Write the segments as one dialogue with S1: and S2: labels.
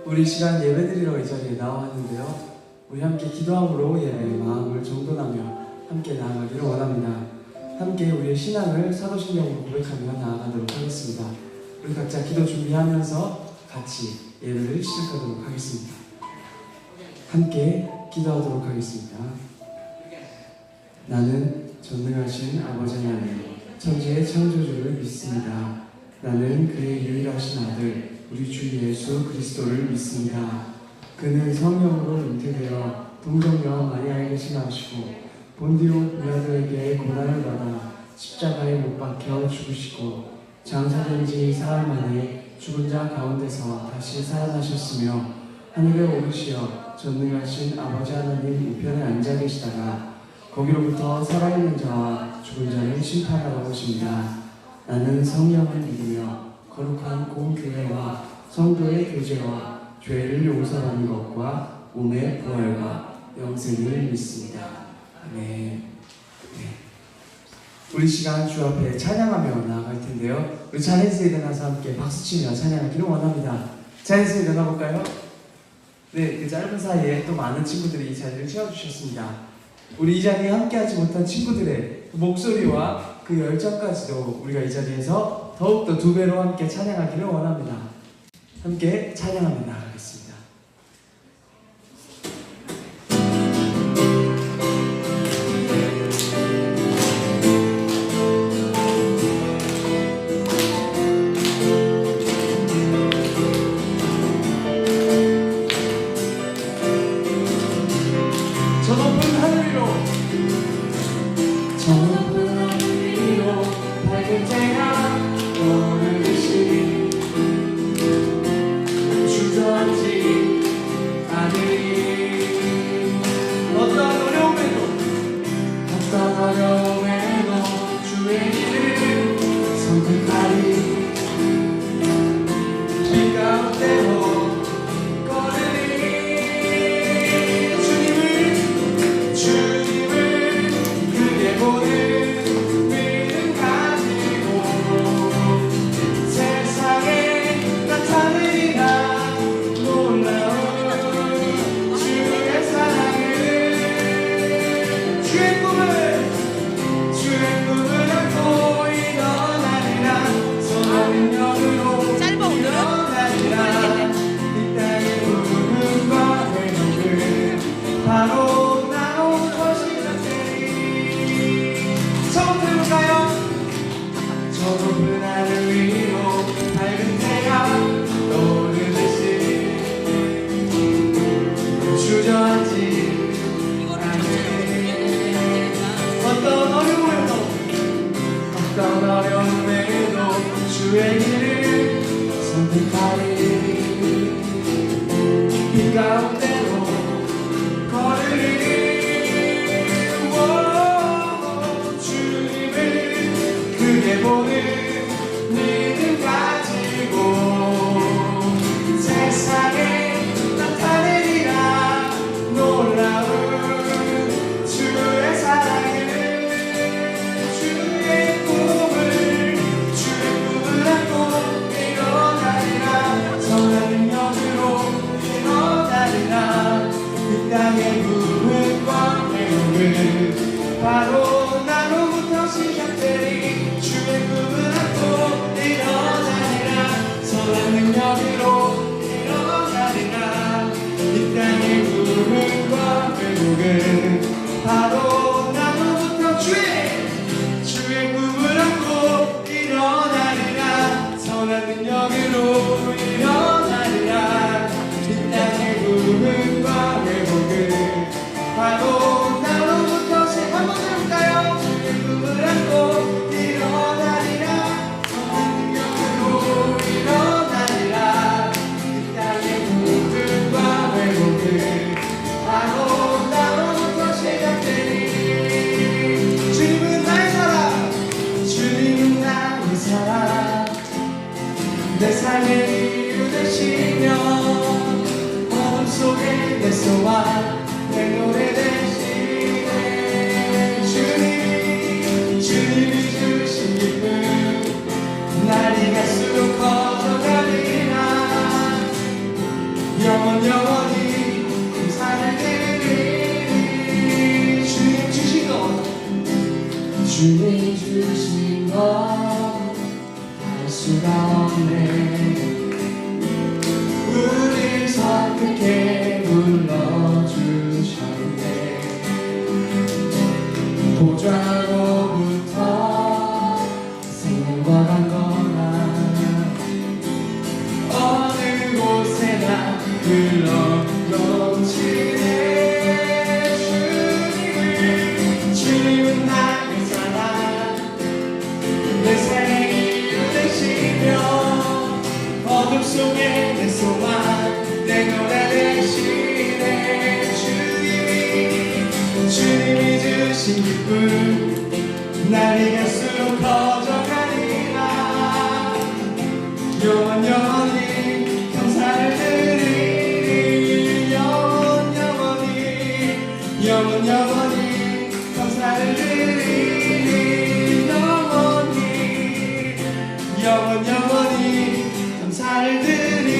S1: 우리 시간 예배드리러 이 자리에 나왔는데요. 우리 함께 기도함으로 예배의 마음을 정돈하며 함께 나아가기를 원합니다. 함께 우리의 신앙을 사도신경으로 고백하며 나아가도록 하겠습니다. 우리 각자 기도 준비하면서 같이 예배를 시작하도록 하겠습니다. 함께 기도하도록 하겠습니다. 나는 전능하신 아버지 하나님, 천지의 창조주를 믿습니다. 나는 그의 유일하신 아들 우리 주 예수 그리스도를 믿습니다. 그는 성령으로 잉태되어 동정녀 마리아에게 신하시고 본디오 빌라도에게 고난을 받아 십자가에 못 박혀 죽으시고 장사된 지 사흘 만에 죽은 자 가운데서 다시 살아나셨으며 하늘에 오르시어 전능하신 아버지 하나님 우편에 앉아 계시다가 거기로부터 살아있는 자와 죽은 자를 심판하러 오십니다. 나는 성령을 믿으며 거룩한 공교회와 성도의 교제와 죄를 용서하는 것과 몸의 부활과 영생을 믿습니다. 아멘. 네. 우리 시간 주 앞에 찬양하며 나아갈 텐데요. 우리 자리에서 일어나서 함께 박수치며 찬양하기를 원합니다. 자리에서 일어나 볼까요? 네, 그 짧은 사이에 또 많은 친구들이 이 자리를 채워주셨습니다. 우리 이 자리에 함께하지 못한 친구들의 목소리와 그 열정까지도 우리가 이 자리에서 더욱더 2배로 함께 찬양하기를 원합니다. 함께 찬양하며 나아가겠습니다. 저 높은 하늘 위로 밝은 태양 오르듯이 주저앉지 않으리. 어떤 어려움에도 주의 일을 선택하리. 비 가운데도 주의 길을 선택하리. 비 가운데로 걸으리. 주님을 크게 보는 믿음 가지고 세상에 나타내리라. 놀라운 주의 사랑을 주의 꿈을 안고 일어나리라. 선한 능력으로 일어나리라. 이 땅의 부흥과 회복은 바로 나로부터 시작되리. 주의 꿈을 안고 일어나리라. 영원히 감사를 드리리. 주님 주신 것, 주님 주신 것 할 수가 없네. 우릴 선택해 불러주셨네. 보좌로부터 생명과 강건한 어느 곳에나 흘러넘치네. 주님은 나의 사랑, 내 생이 되시며 어둠 속에 내 소망, 내 노래 되시네. 주님이 주신 기쁨 날이 갈수록 커져가리라. 영원히 감사를 드리리. 영원히 감사를 드리리. 영원히 감사를 드리리.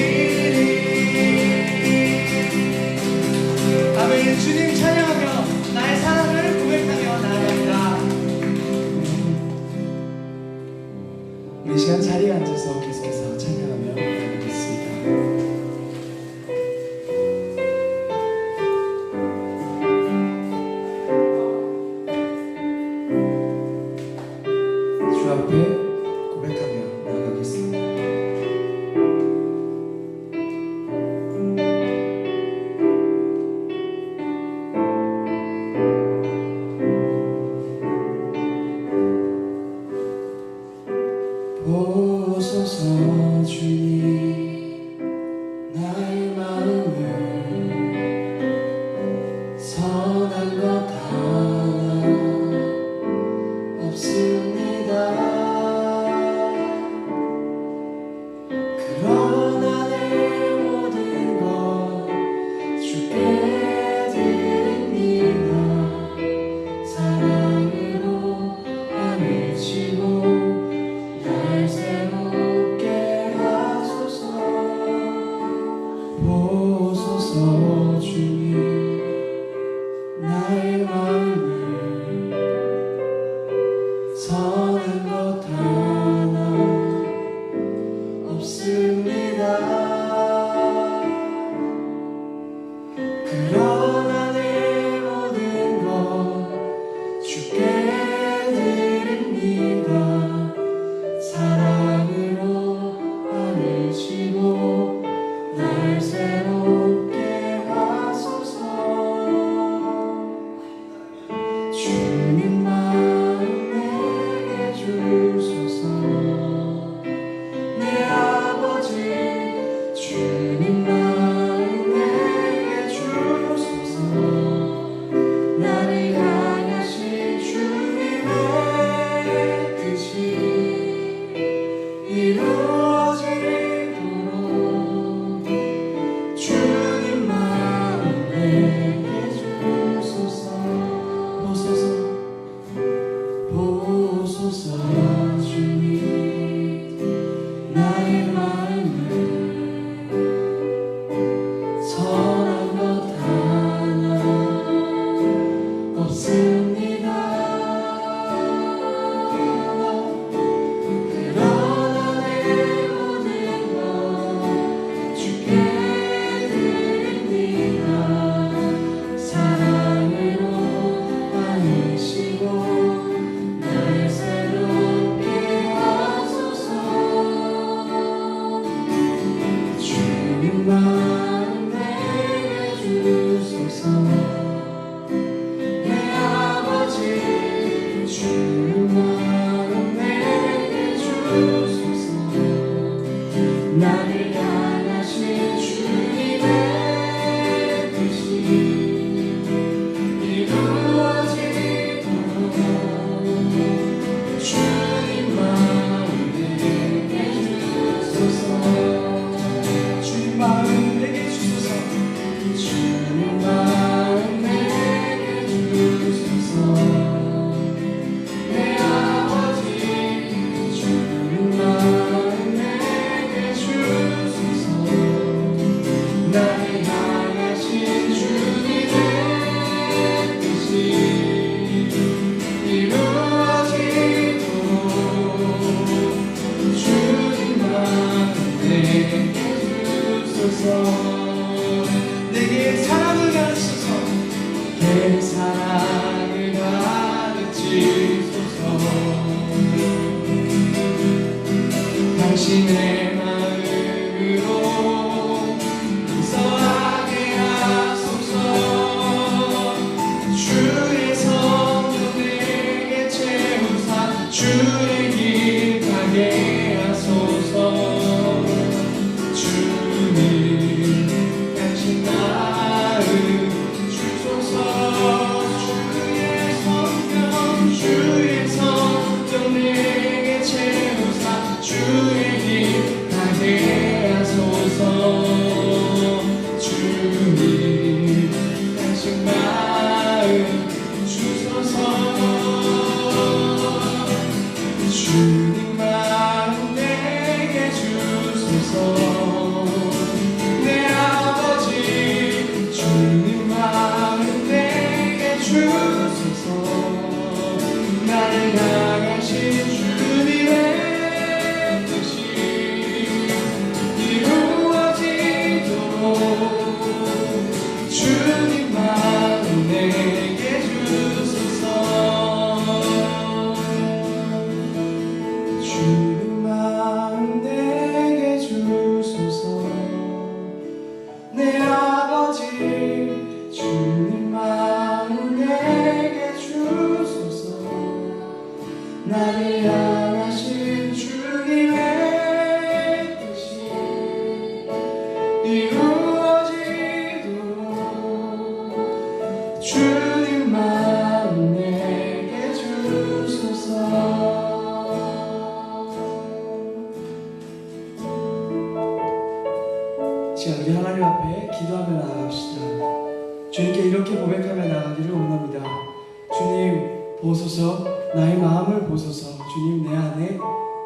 S1: 아멘. 주님 찬양하며 나의 사랑을 고백하며 나아갑니다. 우리 시간 자리에 앉아서 계속해서 찬양하며 나아가겠습니다. 주 앞에 고백하며 나아가겠습니다. 보소서 주님 나의 마음을 선한 것 하나 없습니다. 그러나 내 모든 것 주께 드립니다. 사랑으로 안을 치고 날 새롭게 하소서. 보소서 주님 나의 마음을 선한 것 하나 없습니다. 그러나 내 모든 것 주께 드립니다. 사랑으로 안을 치고 날 새롭게 하소서. 주님 마음 내게 주소서. 내 아버지 주님 마음 내게 주소서. 나를 향하신 주님의 뜻이 이루어지도록 주님 마음 내게 주소서. 보소서 주님 나의 마음을 선한 것 하나 없습니다. 그러나 내 모든 것 주께 드립니다. 사랑으로 안으시고 날 새롭게 하소서. 주님 마음 내게 주소서. 내 아버지 주님 마음 내게 주소서. 나를 향하신 주님의 뜻이 이루어지도록 주님 마음 내게 주소서. 주님 마음 내게 주소서. 주님 마음 내게 주소서. 내 아버지 주님 마음 내게 주소서. 나를 향하신 주님의 뜻이 이루어지도록 주님만 내게 주소서. 내게 사랑을 가르치소서. 내 사랑을 가르치소서. 당신의 마음으로 용서하게 하소서. 주의 성령 내게 채우사 주의 길 가게 하소서. 주님 당신 마음 주소서. 주의 성령 내게 채우사 주의 길 가게 하소서. 주님 당신 마음 주소서. 주님 마음 내게 주소서. 내 아버지 주님 마음 내게 주소서. 나를 향하신 주님의 뜻이 이루어지도록 주님 마음 내게 주소서. 주님 마음 내게 주소서. 내 아버지 주님 마음 내게 주소서. 나를 향하신 주님의 뜻이 이루어지도록 주님 마음 내게 주소서. 자, 우리 하나님 앞에 기도하며 나아갑시다. 주님께 이렇게 고백하며 나가기를 원합니다. 주님 보소서. 나의 마음을 보소서. 주님 내 안에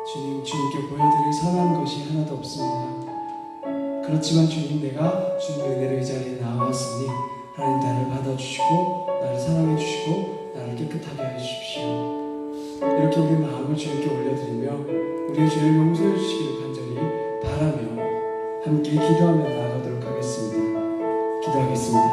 S1: 주님께 보여드릴 선한 것이 하나도 없습니다. 그렇지만 주님 내가 주님의 은혜로 이 자리에 나왔으니 하나님 나를 받아주시고 나를 사랑해 주시고 나를 깨끗하게 해 주십시오. 이렇게 우리 마음을 주님께 올려드리며 우리의 죄를 용서해 주시기를 간절히 바라며 함께 기도하며 나아가도록 하겠습니다. 기도하겠습니다.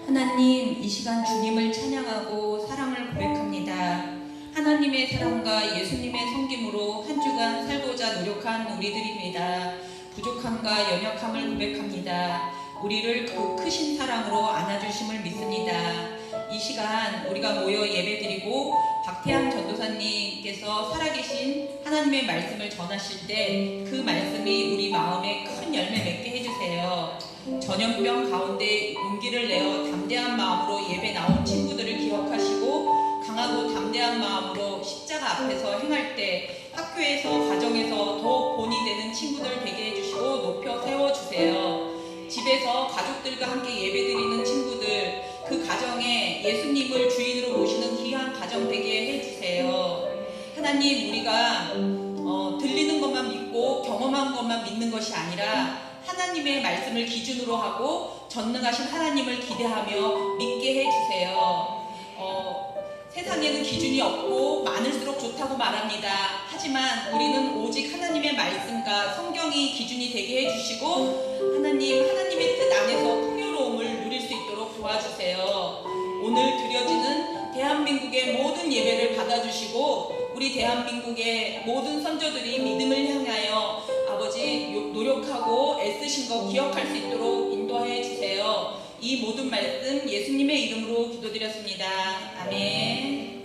S2: 하나님, 이 시간 주님을 찬양하고 사랑을 고백합니다. 하나님의 사랑과 예수님의 섬김으로 한 주간 살고자 노력한 우리들입니다. 부족함과 연약함을 고백합니다. 우리를 그 크신 사랑으로 안아주심을 믿습니다. 이 시간 우리가 모여 예배드리고 박태양 전도사님께서 살아계신 하나님의 말씀을 전하실 때 그 말씀이 우리 마음에 큰 열매 맺게 해주세요. 전염병 가운데 용기를 내어 담대한 마음으로 예배 나온 친구들을 기억하시고 강하고 담대한 마음으로 십자가 앞에서 행할 때 학교에서 가정에서 더욱 본이 되는 친구들 되게 해주시고 높여 세워주세요. 집에서 가족들과 함께 예배드리는 친구들, 그 가정에 예수님을 주인으로 모시는 귀한 가정 되게 해주세요. 하나님, 우리가 들리는 것만 믿고 경험한 것만 믿는 것이 아니라 하나님의 말씀을 기준으로 하고 전능하신 하나님을 기대하며 믿게 해주세요. 세상에는 기준이 없고 많을수록 좋다고 말합니다. 하지만 우리는 오직 하나님의 말씀과 성경이 기준이 되게 해주시고 하나님의 뜻 안에서 풍요로움을 누릴 수 있도록 도와주세요. 오늘 드려지는 대한민국의 모든 예배를 받아주시고 우리 대한민국의 모든 선조들이 믿음을 향하여 아버지 노력하고 애쓰신 거 기억할 수 있도록 인도해 주세요. 이 모든 말씀 예수님의 이름으로 기도드렸습니다. 아멘.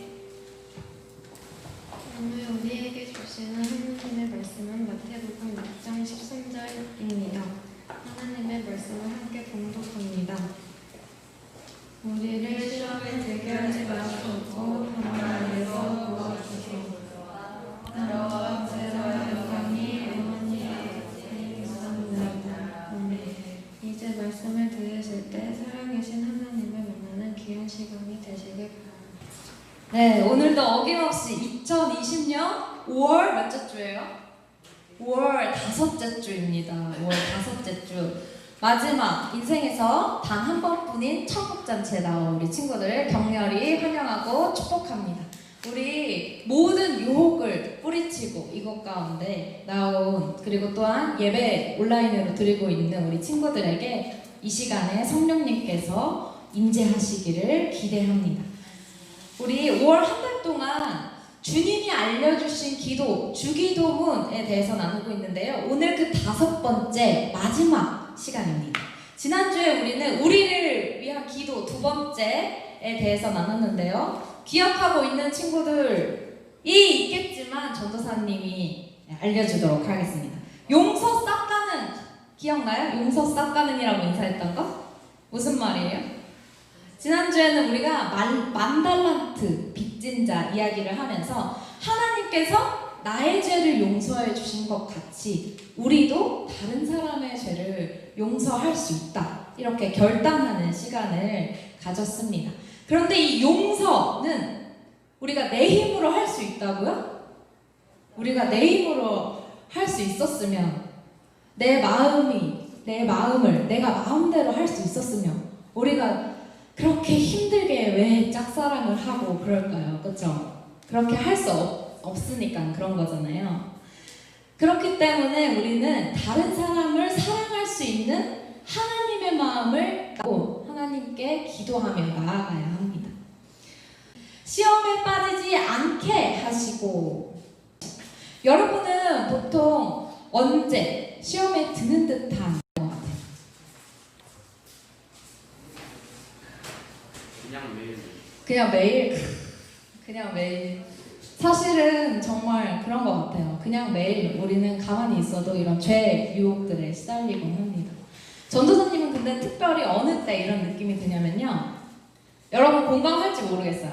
S3: 오늘 우리에게 주시는 하나님의 말씀은 마태복음 6장 13절입니다. 하나님의 말씀을 함께 봉독합니다. 우리를 시험에 들게 하지 마시고 다만 안에서 도와주시고 나라와 제사와 영광이 영원히 있습니다. 이
S4: 네, 오늘도 어김없이 2020년 5월 몇째 주예요? 5월 다섯째 주입니다. 5월 다섯째 주. 마지막 인생에서 단 한 번뿐인 천국잔치에 나온 우리 친구들을 격렬히 환영하고 축복합니다. 우리 모든 유혹을 뿌리치고 이것 가운데 나온, 그리고 또한 예배 온라인으로 드리고 있는 우리 친구들에게 이 시간에 성령님께서 임재하시기를 기대합니다. 우리 5월 한 달 동안 주님이 알려주신 기도, 주기도문에 대해서 나누고 있는데요. 오늘 그 5번째 마지막 시간입니다. 지난주에 우리는 우리를 위한 기도 2번째에 대해서 나눴는데요. 기억하고 있는 친구들이 있겠지만 전도사님이 알려주도록 하겠습니다. 용서 싹가는 기억나요? 용서 싹가는이라고 인사했던 거? 무슨 말이에요? 지난주에는 우리가 만달란트 빚진 자 이야기를 하면서 하나님께서 나의 죄를 용서해 주신 것 같이 우리도 다른 사람의 죄를 용서할 수 있다, 이렇게 결단하는 시간을 가졌습니다. 그런데 이 용서는 우리가 내 힘으로 할 수 있다고요? 우리가 내 힘으로 할 수 있었으면, 내 마음을 내가 마음대로 할 수 있었으면 우리가 그렇게 힘들게 왜 짝사랑을 하고 그럴까요? 그렇죠? 그렇게 할 수 없으니까 그런 거잖아요. 그렇기 때문에 우리는 다른 사람을 사랑할 수 있는 하나님의 마음을 하나님께 기도하며 나아가야 합니다. 시험에 빠지지 않게 하시고. 여러분은 보통 언제 시험에 드는 듯한 것 같아요? 그냥 매일. 사실은 정말 그런 것 같아요. 그냥 매일 우리는 가만히 있어도 이런 죄 유혹들에 시달리곤 합니다. 전도사님은 근데 특별히 어느 때 이런 느낌이 드냐면요. 여러분 공감할지 모르겠어요.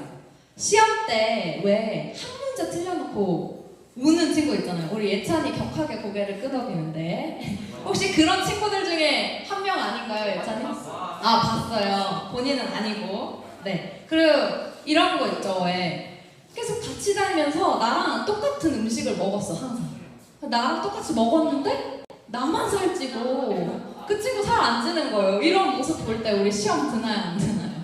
S4: 시험 때 왜 한 문제 틀려놓고 우는 친구 있잖아요. 우리 예찬이 격하게 고개를 끄덕이는데 혹시 그런 친구들 중에 한 명 아닌가요, 예찬이? 아, 봤어요. 본인은 아니고. 네. 그리고 이런 거 있죠. 왜 계속 같이 다니면서 나랑 똑같은 음식을 먹었어, 항상. 나랑 똑같이 먹었는데 나만 살찌고 그 친구 살 안 찌는 거예요. 이런 모습 볼 때 우리 시험 드나요, 안 드나요?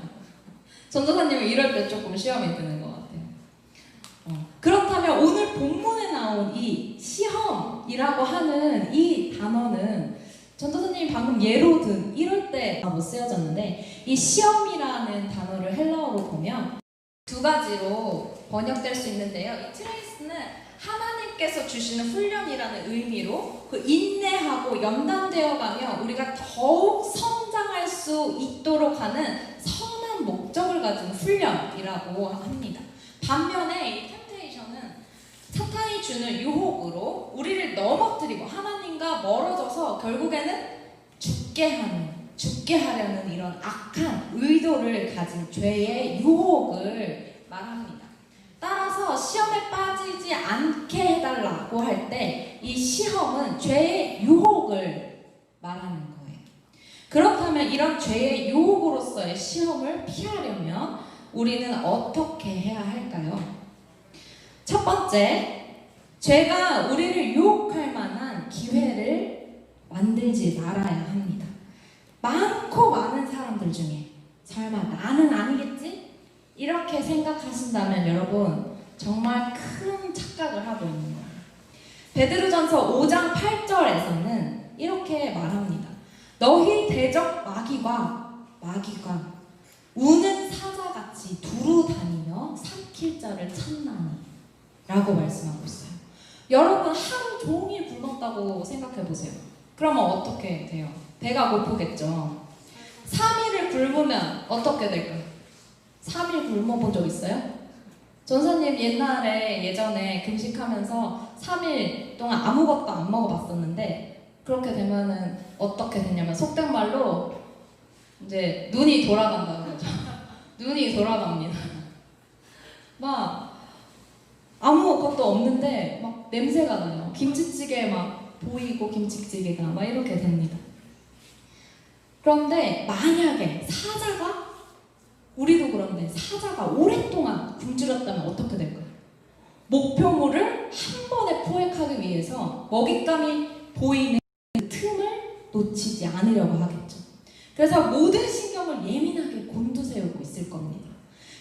S4: 전도사님은 이럴 때 조금 시험이 드는 것 같아요. 그렇다면 오늘 본문에 나온 이 시험이라고 하는 이 단어는 전도사님이 방금 예로 든 이럴 때 못 쓰여졌는데, 이 시험이라는 단어를 헬라어로 보면 두 가지로 번역될 수 있는데요. 이 트레이스는 하나님께서 주시는 훈련이라는 의미로 그 인내하고 연단되어 가며 우리가 더욱 성장할 수 있도록 하는 선한 목적을 가진 훈련이라고 합니다. 반면에 이 템테이션은 사탄이 주는 유혹으로 우리를 넘어뜨리고 하나님과 멀어져서 결국에는 죽게 하려는 이런 악한 의도를 가진 죄의 유혹을 말합니다. 따라서 시험에 빠지지 않게 해달라고 할 때 이 시험은 죄의 유혹을 말하는 거예요. 그렇다면 이런 죄의 유혹으로서의 시험을 피하려면 우리는 어떻게 해야 할까요? 첫 번째, 죄가 우리를 유혹할 만한 기회를 만들지 말아야 합니다. 많고 많은 사람들 중에 설마 나는 아니겠지? 이렇게 생각하신다면 여러분 정말 큰 착각을 하고 있는 거예요. 베드로전서 5장 8절에서는 이렇게 말합니다. 너희 대적 마귀가 우는 사자같이 두루 다니며 삼킬 자를 찾나니 라고 말씀하고 있어요. 여러분 하루 종일 굶었다고 생각해보세요. 그러면 어떻게 돼요? 배가 고프겠죠. 3일을 굶으면 어떻게 될까요? 3일 굶어본 적 있어요? 전사님 예전에 금식하면서 3일 동안 아무것도 안 먹어봤었는데 그렇게 되면은 어떻게 되냐면 속된 말로 이제 눈이 돌아간다는 거죠. 눈이 돌아갑니다. 막 아무것도 없는데 막 냄새가 나요. 김치찌개 막 보이고 김치찌개가 막 이렇게 됩니다. 그런데 만약에 사자가 우리를 유혹하고 있다면 우리는 어떻게 해야 할까요? 첫 번째, 죄가 우리를 유혹할 만한 기회를 만들지 말아야 합니다. 많고 많은 사람들 중에 설마 나는 아니겠지? 이렇게 생각하신다면 여러분 우리도 그런데 사자가 오랫동안 굶주렸다면 어떻게 될까요? 목표물을 한 번에 포획하기 위해서 먹잇감이 보이는 그 틈을 놓치지 않으려고 하겠죠. 그래서 모든 신경을 예민하게 곤두세우고 있을 겁니다.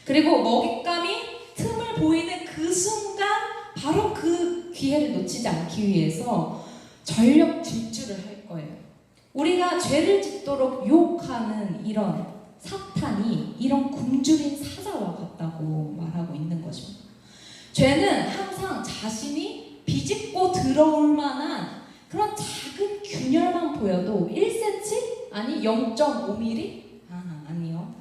S4: 그리고 먹잇감이 틈을 보이는 그 순간 바로 그 기회를 놓치지 않기 위해서 전력 질주를 할 거예요. 우리가 죄를 짓도록 유혹하는 이런 사탄이 이런 굶주린 사자와 같다고 말하고 있는 것입니다. 죄는 항상 자신이 비집고 들어올 만한 그런 작은 균열만 보여도 1cm? 아니 0.5mm? 아니요.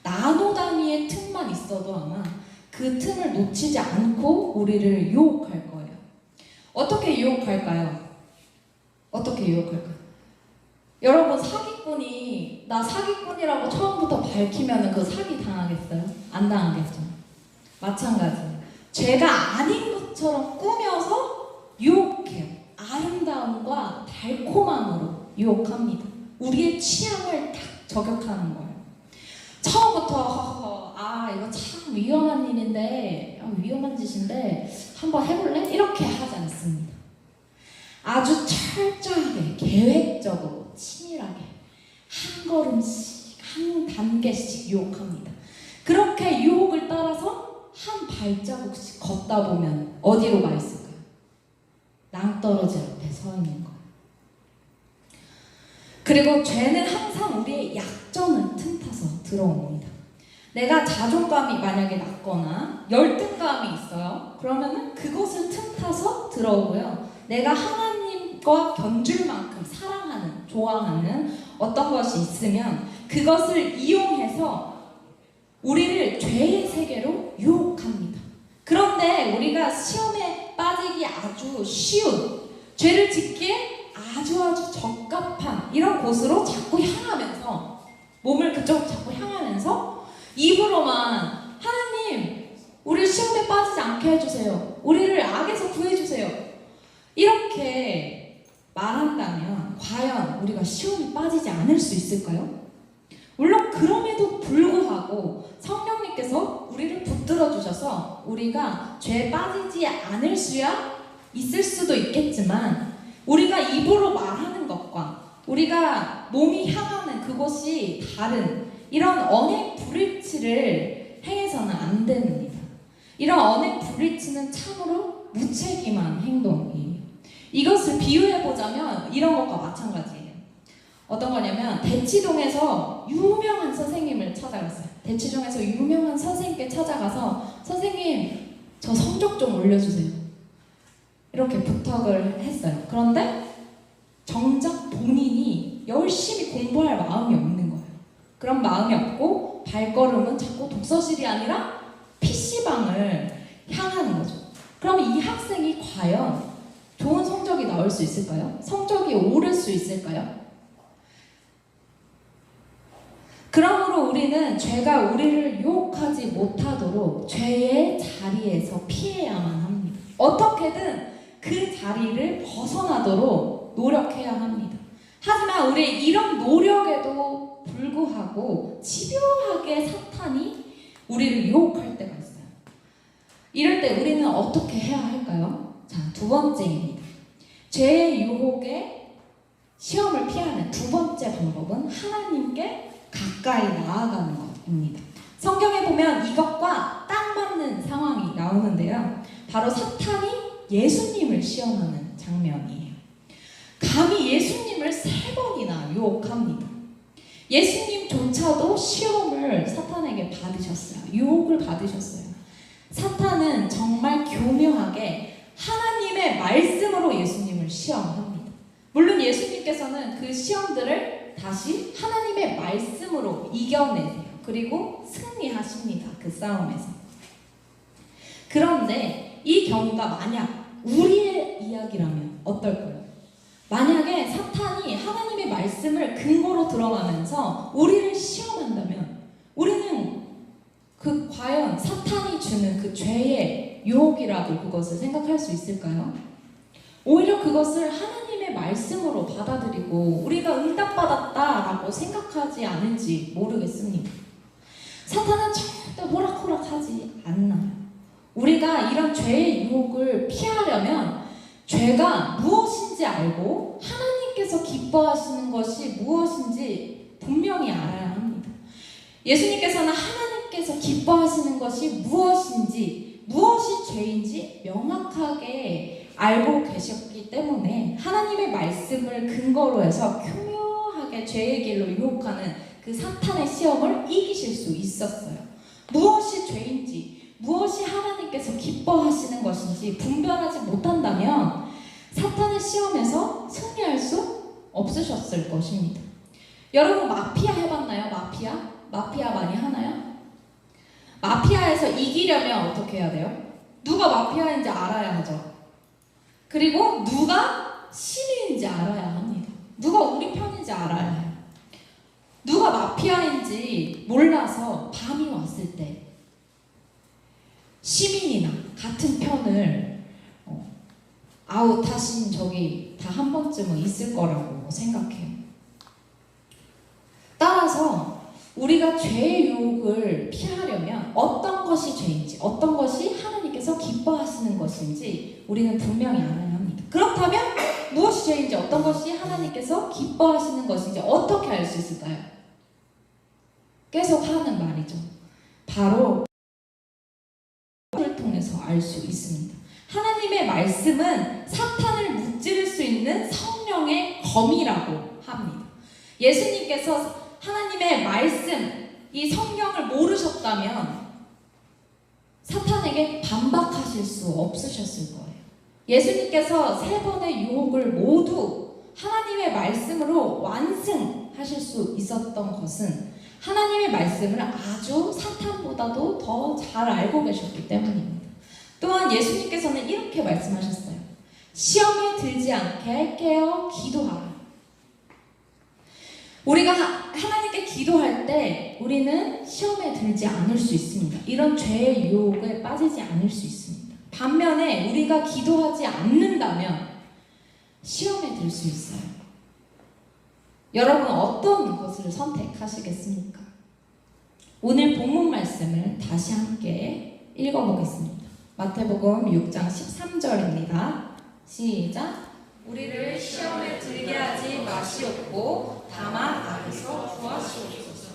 S4: 나노 단위의 틈만 있어도 아마 그 틈을 놓치지 않고 우리를 유혹할 거예요. 어떻게 유혹할까요? 어떻게 유혹할까요? 여러분 사기꾼이 나 사기꾼이라고 처음부터 밝히면 그 사기 당하겠어요? 안 당하겠죠. 마찬가지예요. 죄가 아닌 것처럼 꾸며서 유혹해요. 아름다움과 달콤함으로 유혹합니다. 우리의 취향을 딱 저격하는 거예요. 처음부터 이거 참 위험한 일인데 위험한 짓인데 한번 해볼래? 이렇게 하지 않습니다. 아주 철저하게 계획적으로 치밀하게 한 걸음씩 한 단계씩 유혹합니다. 그렇게 유혹을 따라서 한 발자국씩 걷다 보면 어디로 가 있을까요? 낭떠러지 앞에 서 있는 거예요. 그리고 죄는 항상 우리의 약점을 틈타서 들어옵니다. 내가 자존감이 만약에 낮거나 열등감이 있어요. 그러면은 그것을 틈타서 들어오고요. 내가 하나님과 견줄 만큼 사랑하는, 좋아하는 어떤 것이 있으면 그것을 이용해서 우리를 죄의 세계로 유혹합니다. 그런데 우리가 시험에 빠지기 아주 쉬운, 죄를 짓기에 아주 적합한 이런 곳으로 자꾸 향하면서 몸을 그쪽으로 자꾸 향하면서 입으로만 하나님 우리를 시험에 빠지지 않게 해주세요. 우리를 악에서 구해주세요. 이렇게 말한다면 과연 우리가 시험에 빠지지 않을 수 있을까요? 물론 그럼에도 불구하고 성령님께서 우리를 붙들어 주셔서 우리가 죄에 빠지지 않을 수야 있을 수도 있겠지만 우리가 입으로 말하는 것과 우리가 몸이 향하는 그곳이 다른 이런 언행 불일치를 행해서는 안 됩니다. 이런 언행 불일치는 참으로 무책임한 행동이에요. 이것을 비유해보자면 이런 것과 마찬가지예요. 어떤 거냐면 대치동에서 유명한 선생님을 찾아갔어요. 대치동에서 유명한 선생님께 찾아가서 선생님 저 성적 좀 올려주세요. 이렇게 부탁을 했어요. 그런데 정작 본인이 열심히 공부할 마음이 없는 거예요. 그런 마음이 없고 발걸음은 자꾸 독서실이 아니라 PC방을 향하는 거죠. 그럼 이 학생이 과연 좋은 성적이 나올 수 있을까요? 성적이 오를 수 있을까요? 그러므로 우리는 죄가 우리를 유혹하지 못하도록 죄의 자리에서 피해야만 합니다. 어떻게든 그 자리를 벗어나도록 노력해야 합니다. 하지만 우리의 이런 노력에도 불구하고 집요하게 사탄이 우리를 유혹할 때가 있어요. 이럴 때 우리는 어떻게 해야 할까요? 자, 두 번째입니다. 죄의 유혹에 시험을 피하는 두 번째 방법은 하나님께 가까이 나아가는 것입니다. 성경에 보면 이것과 딱 맞는 상황이 나오는데요. 바로 사탄이 예수님을 시험하는 장면이에요. 감히 예수님을 3번이나 유혹합니다. 예수님조차도 시험을 사탄에게 받으셨어요. 유혹을 받으셨어요. 사탄은 정말 교묘하게 하나님의 말씀으로 예수님을 시험합니다. 물론 예수님께서는 그 시험들을 다시 하나님의 말씀으로 이겨내세요. 그리고 승리하십니다. 그 싸움에서. 그런데 이 경우가 만약 우리의 이야기라면 어떨까요? 만약에 사탄이 하나님의 말씀을 근거로 들어가면서 우리를 시험한다면 우리는 과연 사탄이 주는 그 죄의 유혹이라고 그것을 생각할 수 있을까요? 오히려 그것을 하나님의 말씀으로 받아들이고 우리가 응답받았다라고 생각하지 않은지 모르겠습니다. 사탄은 절대 호락호락하지 않나요? 우리가 이런 죄의 유혹을 피하려면 죄가 무엇인지 알고 하나님께서 기뻐하시는 것이 무엇인지 분명히 알아야 합니다. 예수님께서는 하나님께서 기뻐하시는 것이 무엇인지, 무엇이 죄인지 명확하게 알고 계셨기 때문에 하나님의 말씀을 근거로 해서 교묘하게 죄의 길로 유혹하는 그 사탄의 시험을 이기실 수 있었어요. 무엇이 죄인지, 무엇이 하나님께서 기뻐하시는 것인지 분별하지 못한다면 사탄의 시험에서 승리할 수 없으셨을 것입니다. 여러분 마피아 해봤나요? 마피아 많이 하나요? 마피아에서 이기려면 어떻게 해야 돼요? 누가 마피아인지 알아야 하죠. 그리고 누가 시민인지 알아야 합니다. 누가 우리 편인지 알아야 해요. 누가 마피아인지 몰라서 밤이 왔을 때 시민이나 같은 편을 아웃하신 적이 다 한 번쯤은 있을 거라고 생각해요. 따라서 우리가 죄의 유혹을 피하려면 어떤 것이 죄인지, 어떤 것이 하나님께서 기뻐하시는 것인지 우리는 분명히 알아야 합니다. 그렇다면 무엇이 죄인지, 어떤 것이 하나님께서 기뻐하시는 것인지 어떻게 알 수 있을까요? 계속 하는 말이죠. 바로 를 통해서 알 수 있습니다. 하나님의 말씀은 사탄을 무찌를 수 있는 성령의 검이라고 합니다. 예수님께서 하나님의 말씀, 이 성경을 모르셨다면 사탄에게 반박하실 수 없으셨을 거예요. 예수님께서 3번의 유혹을 모두 하나님의 말씀으로 완승하실 수 있었던 것은 하나님의 말씀을 아주 사탄보다도 더 잘 알고 계셨기 때문입니다. 또한 예수님께서는 이렇게 말씀하셨어요. 시험에 들지 않게 할게요. 기도하라. 우리가 하나님께 기도할 때 우리는 시험에 들지 않을 수 있습니다. 이런 죄의 유혹에 빠지지 않을 수 있습니다. 반면에 우리가 기도하지 않는다면 시험에 들 수 있어요. 여러분 어떤 것을 선택하시겠습니까? 오늘 본문 말씀을 다시 함께 읽어보겠습니다. 마태복음 6장 13절입니다. 시작. 우리를 시험에 들게 하지 마시옵고 다만 악에서 구하시옵소서.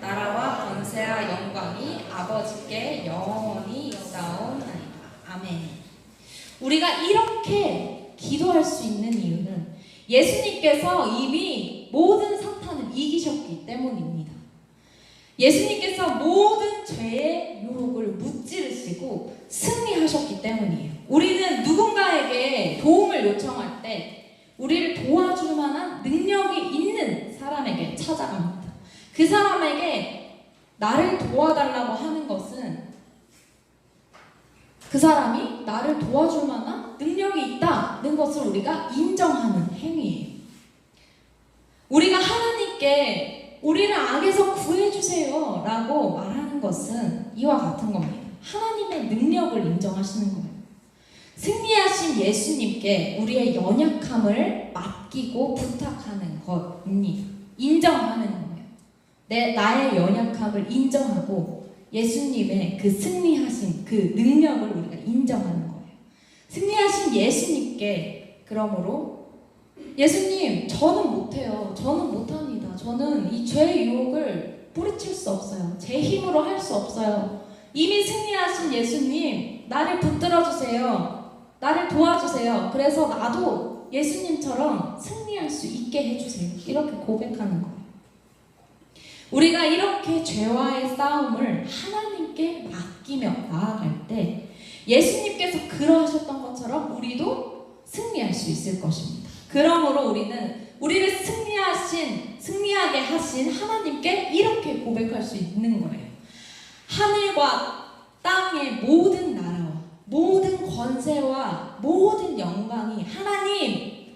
S4: 나라와 권세와 영광이 아버지께 영원히 있사옵나이다. 아멘. 우리가 이렇게 기도할 수 있는 이유는 예수님께서 이미 모든 사탄을 이기셨기 때문입니다. 예수님께서 모든 죄의 유혹을 무찌르시고 승리하셨기 때문이에요. 우리는 누군가에게 도움을 요청할 때 우리를 도와줄 만한 능력이 있는 사람에게 찾아갑니다. 그 사람에게 나를 도와달라고 하는 것은 그 사람이 나를 도와줄 만한 능력이 있다는 것을 우리가 인정하는 행위예요. 우리가 하나님께 우리를 악에서 구해주세요 라고 말하는 것은 이와 같은 겁니다. 하나님의 능력을 인정하시는 거예요. 승리하신 예수님께 우리의 연약함을 맡기고 부탁하는 것입니다. 인정하는 거예요. 나의 연약함을 인정하고 예수님의 그 승리하신 그 능력을 우리가 인정하는 거예요. 승리하신 예수님께 그러므로 예수님 저는 못해요. 저는 못합니다. 저는 이 죄의 유혹을 뿌리칠 수 없어요. 제 힘으로 할 수 없어요. 이미 승리하신 예수님 나를 붙들어주세요. 나를 도와주세요. 그래서 나도 예수님처럼 승리할 수 있게 해주세요. 이렇게 고백하는 거예요. 우리가 이렇게 죄와의 싸움을 하나님께 맡기며 나아갈 때 예수님께서 그러하셨던 것처럼 우리도 승리할 수 있을 것입니다. 그러므로 우리는 우리를 승리하게 하신 하나님께 이렇게 고백할 수 있는 거예요. 하늘과 땅의 모든 나라와 모든 권세와 모든 영광이 하나님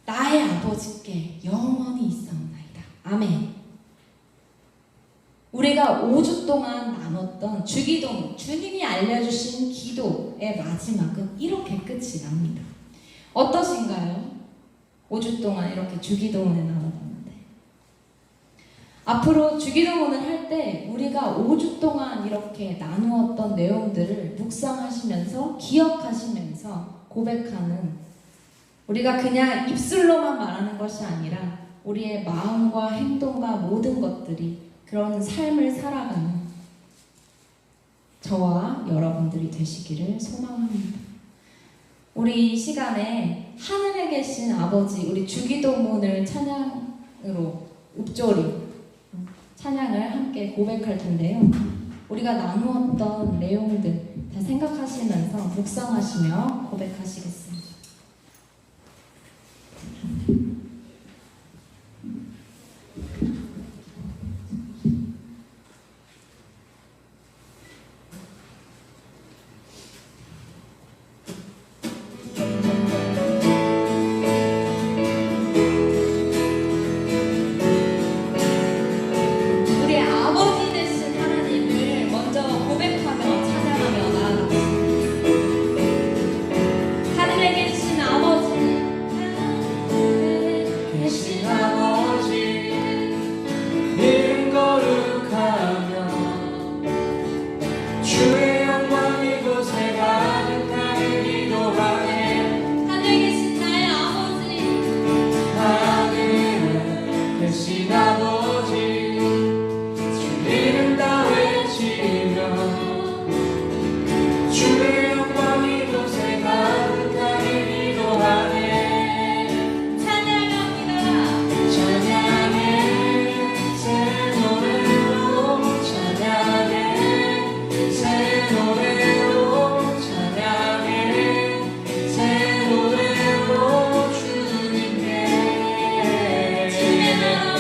S4: 나의 아버지께 영원히 있사옵나이다. 아멘. 우리가 5주 동안 나눴던 주기도 주님이 알려주신 기도의 마지막은 이렇게 끝이 납니다. 어떠신가요? 5주 동안 이렇게 주기도문을 나눠봤는데 앞으로 주기도문을 할 때 우리가 5주 동안 이렇게 나누었던 내용들을 묵상하시면서 기억하시면서 고백하는, 우리가 그냥 입술로만 말하는 것이 아니라 우리의 마음과 행동과 모든 것들이 그런 삶을 살아가는 저와 여러분들이 되시기를 소망합니다. 우리 이 시간에 하늘에 계신 아버지, 우리 주기도문을 찬양으로 읊조리 찬양을 함께 고백할 텐데요. 우리가 나누었던 내용들 다 생각하시면서 묵상하시며 고백하시겠습니다. 우리 아버지 되신 하나님을 먼저 고백하며 찬양하며 나아갑시다. 하늘에 계신 아버지, 하늘에 계신 아버지,
S1: 이름 거룩하며 주의 영광 이곳에 가득하니 기도하네.
S4: 하늘에 계신 나의 아버지,
S1: 하늘에 계신 아버지, 주 이름 다 외치며 주의 영광 이곳에 가득하니 기도하네.
S4: 찬양합니다.
S1: 찬양해 새 노래로, 찬양해 새 노래로, 찬양해 새 노래로 주님께.
S4: 주님의 나라,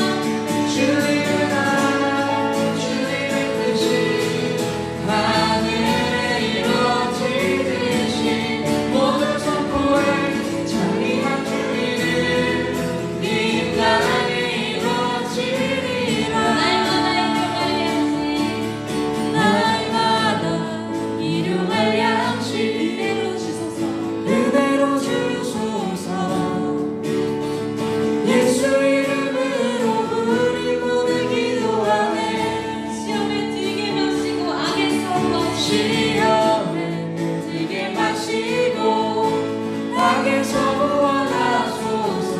S1: 주님의 나라, 주님의 뜻이 하늘에 이루어지듯이 모든 선포에 찬미한 주님을 이 땅에 이루어지리라.
S4: 날마다 일용할 양식 이대로 주소서.
S1: 그대로 주소서. 예수 이름으로 우리 모두 기도하네.
S4: 시험에 들게 마시고 악에서
S1: 시험에 들게 마시고 악에서 구원하소서.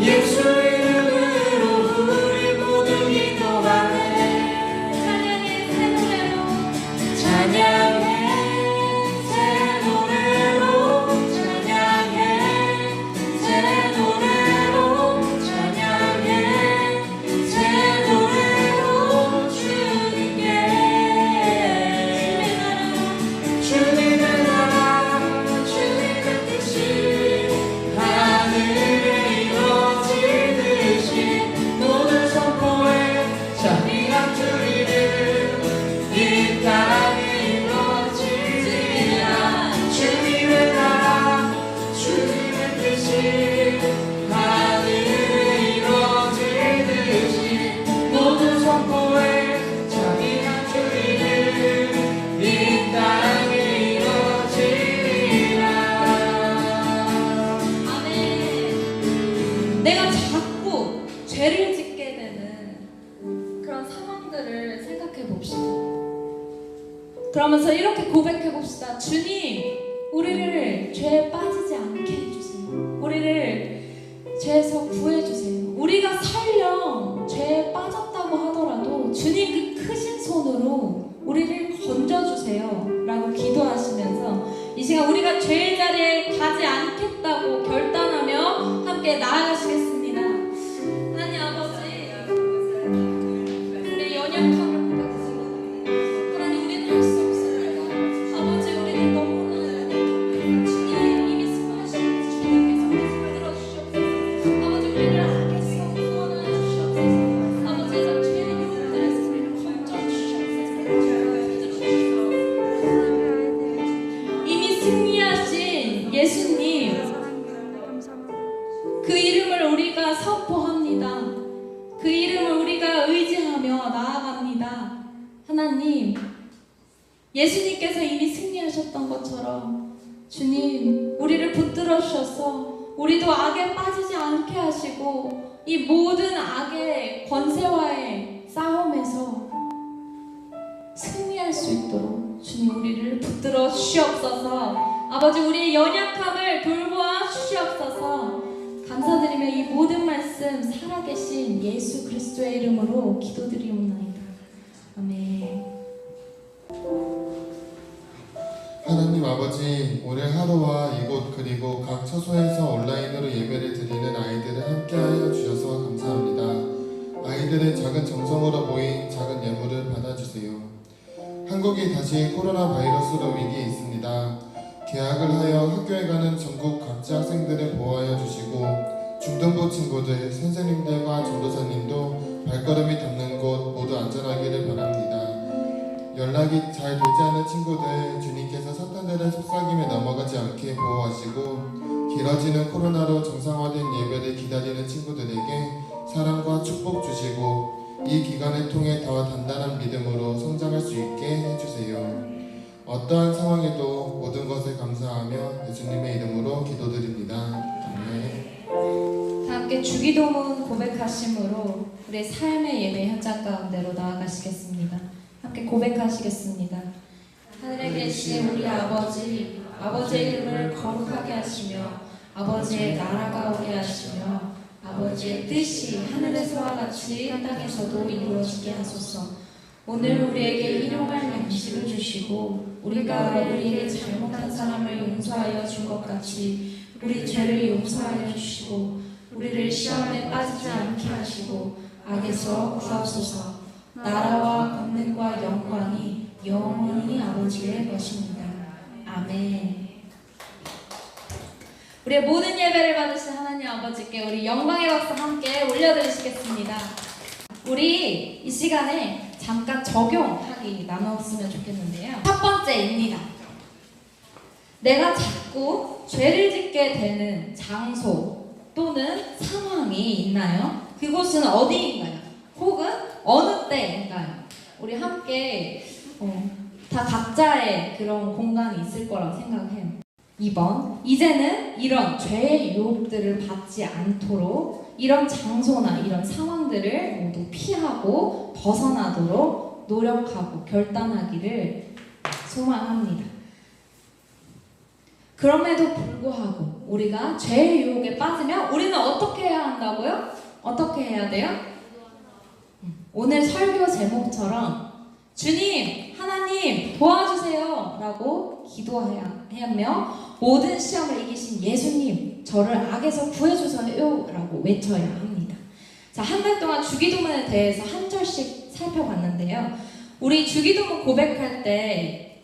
S1: 예수 이름으로 우리 모두 기도하네.
S4: 찬양의 새 노래로,
S1: 찬양해 새 노래로, 찬양해 새 노래로, 찬양해 새 노래로 주님께. 주님의 나라, 주님의 뜻이 하늘에 이루어지듯이 모든 선포에 찬미한 주 이름 이 땅에 이루어지리라. 주님의 나라, 주님의 뜻이 하늘에 이루어지듯이 모든 선포에 찬미한 주 이름 이 땅에 이루어지리라.
S4: 아멘. 내가 자꾸 죄를 짓게 되는 그런 상황들을 생각해 봅시다. 그러면서 이렇게 고백해 봅시다. 주님, 우리를 죄에 빠지지 않게 해주세요. 우리를 죄에서 구해주세요. 우리가 설령 죄에 빠졌다고 하더라도 주님 그 크신 손으로 우리를 건져주세요 라고 기도하시면서 이 시간 우리가 죄의 자리에 가지 않겠다고 결단하며 함께 나아가시겠습니다. 하나님 아버지, 우리 연약함을 고백하시고 하나님 우리는 할 수 없습니다. 아버지, 우리는 너무나 주님 이미 승하신 주님께서 우리 손을 들어주시옵소서. 아버지, 우리를 악에서 구원하여 주시옵소서. 아버지, 저 죄의 유혹들에서 우리를 건져주시옵소서. 이미 승리하신 예수님, 그 이름을 우리가 선포합니다. 그 이름을 우리가 의지하며 나아갑니다. 하나님, 예수님께서 이미 승리하셨던 것처럼 주님, 우리를 붙들어 주셔서 우리도 악에 빠지지 않게 하시고 이 모든 악의 권세와의 싸움에서 승리할 수 있도록 주님 우리를 붙들어 주시옵소서. 아버지 우리의 연약함을 돌보아 주시옵소서. 감사드리며 이 모든 말씀 살아계신 예수 그리스도의 이름으로 기도드리옵나이다. 아멘.
S5: 하나님 아버지, 오늘 하루와 이곳 그리고 각 처소에서 온라인으로 예배를 드리는 아이들을 함께하여 주셔서 감사합니다. 아이들의 작은 정성으로 모인 작은 예물을 받아주세요. 한국이 다시 코로나 바이러스로 위기에 있습니다. 개학을 하여 학교에 가는 전국 각지 학생들을 보호하여 주시고 중등부 친구들, 선생님들과 전도사님도 발걸음이 닿는 곳 모두 안전하기를 바랍니다. 연락이 잘 되지 않는 친구들, 주님께서 사탄들의 속삭임에 넘어가지 않게 보호하시고 길어지는 코로나로 정상화된 예배를 기다리는 친구들에게 사랑과 축복 주시고 이 기간을 통해 더 단단한 믿음으로 성장할 수 있게 해주세요. 어떠한 상황에도 모든 것을 감사하며 예수님의 이름으로 기도드립니다. 아멘.
S4: 다 함께 주기도문 고백하심으로 우리 삶의 예배 현장 가운데로 나아가시겠습니다. 함께 고백하시겠습니다. 하늘에 계신 우리 아버지, 아버지의 이름을 거룩하게 하시며 아버지의 나라가 오게 하시며 아버지의 뜻이 하늘에서와 같이 땅에서도 이루어지게 하소서. 오늘 우리에게 일용할 양식을 주시고 우리가 우리에게 잘못한 사람을 용서하여 준 것 같이 우리 죄를 용서하여 주시고 우리를 시험에 빠지지 않게 하시고 악에서 구하소서. 나라와 권능과 영광이 영원히 아버지의 것입니다. 아멘. 우리의 모든 예배를 받으신 하나님 아버지께 우리 영광의 박수 함께 올려드리시겠습니다. 우리 이 시간에 잠깐 적용하기 나눴으면 좋겠는데요. 첫 번째입니다. 내가 자꾸 죄를 짓게 되는 장소 또는 상황이 있나요? 그곳은 어디인가요? 혹은 어느 때인가요? 우리 함께 다 각자의 그런 공간이 있을 거라고 생각해요. 2번, 이제는 이런 죄의 유혹들을 받지 않도록 이런 장소나 이런 상황들을 모두 피하고 벗어나도록 노력하고 결단하기를 소망합니다. 그럼에도 불구하고 우리가 죄의 유혹에 빠지면 우리는 어떻게 해야 한다고요? 어떻게 해야 돼요? 오늘 설교 제목처럼 주님, 하나님 도와주세요 라고 기도하며 모든 시험을 이기신 예수님, 저를 악에서 구해주세요 라고 외쳐야 합니다. 자, 한 달 동안 주기도문에 대해서 한 절씩 살펴봤는데요. 우리 주기도문 고백할 때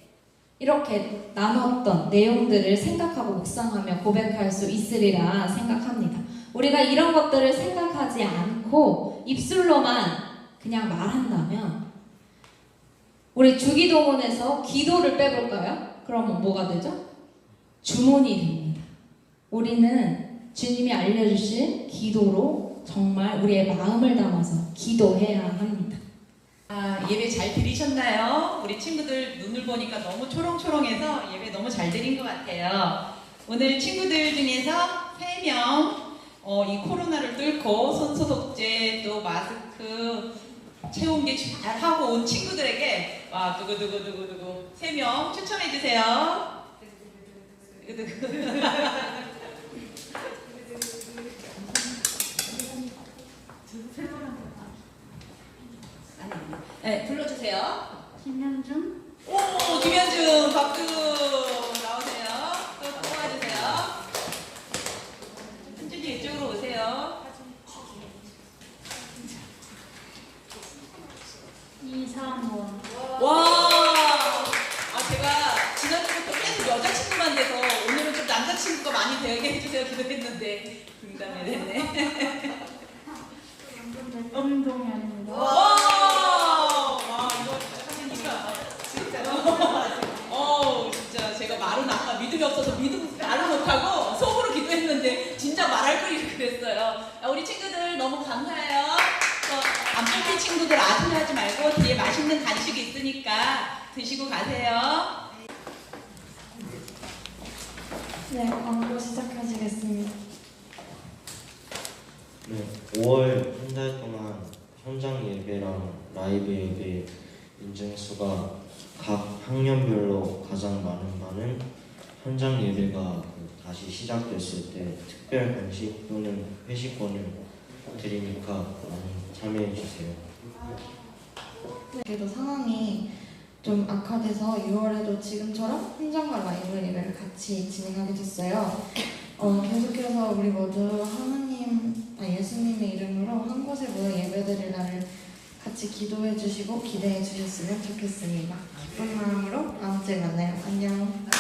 S4: 이렇게 나눴던 내용들을 생각하고 묵상하며 고백할 수 있으리라 생각합니다. 우리가 이런 것들을 생각하지 않고 입술로만 그냥 말한다면 우리 주기도문에서 기도를 빼볼까요? 그러면 뭐가 되죠? 주문이 됩니다. 우리는 주님이 알려주신 기도로 정말 우리의 마음을 담아서 기도해야 합니다.
S2: 예배 잘 드리셨나요? 우리 친구들 눈을 보니까 너무 초롱초롱해서 예배 너무 잘 드린 것 같아요. 오늘 친구들 중에서 3명 이 코로나를 뚫고 손소독제 또 마스크 체온계 잘 하고 온 친구들에게 두구두구두구두구 3명 추천해 주세요. 네, 불러주세요.
S3: 김현준,
S2: 오, 김현준 박수 나오세요. 또 뽑아주세요. 현준이 이쪽으로 오세요.
S3: 이상원,
S2: 와, 제가 지난주부터 계속 여자친구만 돼서 오늘은 좀 남자친구가 많이 되게 해주세요 기도했는데 분담이 됐네.
S3: 운동현입니다.
S2: 와, 이거 하시니까 진짜 진짜 제가 말은 아까 믿음이 없어서 말을 못하고 속으로 기도했는데 진짜 말할 거리 그랬어요. 우리 친구들 너무 감사해요. 안 뽑힌 친구들 아쉬워하지 말고 뒤에 맛있는 간식이 있으니까 드시고 가세요.
S3: 네, 광고 시작하시겠습니다.
S6: 네, 5월 한 달 동안 현장 예배랑 라이브 예배 인증수가 각 학년별로 가장 많은 반은 현장 예배가 다시 시작됐을 때 특별 간식 또는 회식권을 드리니까 많이 참여해 주세요.
S7: 그래도 상황이 좀 악화돼서 6월에도 지금처럼 현장과 라이브 예배를 같이 진행하게 됐어요. 계속해서 우리 모두 예수님의 이름으로 한 곳에 모여 예배드릴 날을 같이 기도해 주시고 기대해 주셨으면 좋겠습니다. 기쁜 마음으로 다음 주에 만나요. 안녕.